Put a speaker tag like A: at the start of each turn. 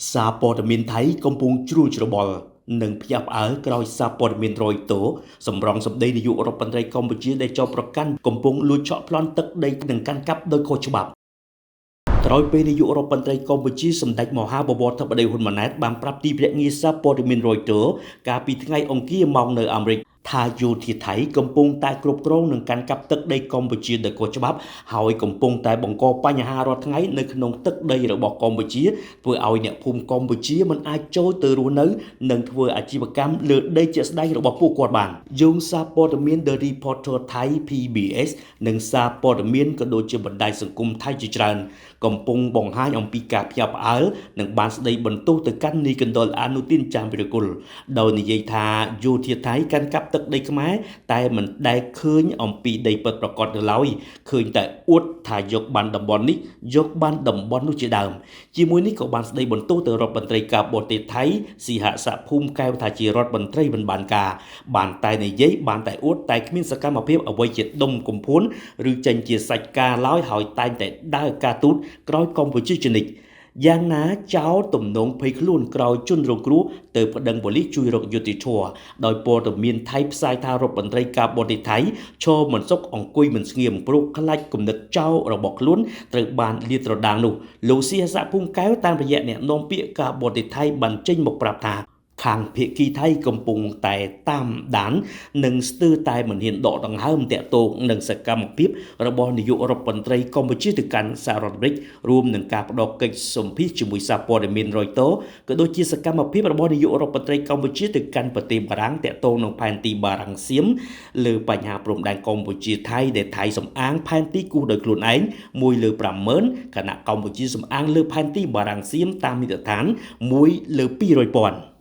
A: សារព័ត៌មានថៃកំពុងជ្រួលច្របល់និងភ្ញាក់ផ្អើលក្រោយសារព័ត៌មានរយតូសម្រងសម្ដីនាយករដ្ឋមន្ត្រីកម្ពុជាដែលចោទប្រកាន់កំពុងលួចឆក់ប្លន់ទឹកដីនិងកាន់កាប់ដោយខុសច្បាប់ក្រោយពេលនាយករដ្ឋមន្ត្រីកម្ពុជាសម្ដេចមហាបវរធិបតីហ៊ុនម៉ាណែតបានប្រាប់ទីភ្នាក់ងារសារព័ត៌មានរយតូកាលពីថ្ងៃអង្គារមកនៅអាមេរិកថាយោធាថៃកំពុងតែគ្រប់គ្រងនឹងកាន់កាប់ទឹកដីកម្ពុជាដោយខុសច្បាប់ហើយកំពុងតែបង្កបញ្ហារាល់ថ្ងៃនៅក្នុងទឹកដីរបស់កម្ពុជាធ្វើឲ្យអ្នកភូមិកម្ពុជាមិនអាចចូលទៅរស់នៅនិងធ្វើអាជីវកម្មលើដីជាក់ស្ដែងរបស់ពួកគាត់បានយោងសារព័ត៌មាន The Reporter Thai PBS និងសារព័ត៌មានក៏ដូចជាបណ្ដាញសង្គមថៃជាច្រើនកំពុងបង្ហាញអំពីការភ្ញាក់ផ្អើលនិងបានស្ដីបន្ទោសទៅកាន់នាយកណ្ដុលអនុទានចាមវិរគុលដោយនិយាយថាយោធាថៃកាន់កាប់ទឹកដីខ្មែរតែមិនដែលឃើញអំពីដីពិតប្រាកដនៅឡើយឃើញតែអួតថាយកបានតំបន់នេះយកបានតំបន់នោះជាដើមជាមួយនេះក៏បានស្ដីបន្ទោសទៅរដ្ឋមន្ត្រីការបរទេសថៃស៊ីហសភូមិកែវថាជារដ្ឋមន្ត្រីមិនបានការបានតែនិយាយបានតែអួតតែគ្មានសកម្មភាពអ្វីជាដុំកំភួនឬចេញជាសាច់ការឡើយហើយតែងតែដើរការទូតក្រោយកម្ពុជាជានិច្ចយ៉ាងណាចោលទំនងភ័យខ្លួនក្រោយជនរងគ្រោះទៅប្តឹងប៉ូលីសជួយរកយុត្តិធម៌ដោយព័ត៌មានថៃផ្សាយថារដ្ឋមន្ត្រីការបរទេសថៃឈរមិនសុខអង្គុយមិនស្ងៀមព្រោះខ្លាចគំនិតចោលរបស់ខ្លួនត្រូវបានលាតត្រដាងនោះលោកសៀសភូមិកែវតាមរយៈអ្នកនាំពាក្យការបរទេសថៃបានចេញមកប្រាប់ថាខាងភាគីថៃកំពុងតែតាមដាននិងស្ទើរតែមិនហ៊ានដកដង្ហើមតាក់ទងនឹងសកម្មភាពរបស់នាយករដ្ឋមន្ត្រីកម្ពុជាទៅកាន់សហរដ្ឋអាមេរិករួមនឹងការផ្ដោតកិច្ចសម្ភាសជាមួយសារព័ត៌មានរយតូក៏ដូចជាសកម្មភាពរបស់នាយករដ្ឋមន្ត្រីកម្ពុជាទៅកាន់ប្រទេសបារាំងតាក់ទងនឹងផែនទីបារាំងសៀមលើបញ្ហាព្រំដែនកម្ពុជាថៃដែលថៃសំអាងផែនទីគូសដោយខ្លួនឯង1លើ50000ខណៈកម្ពុជាសំអាងលើផែនទីបារាំងសៀមតាមនីតិដ្ឋាន1លើ200,000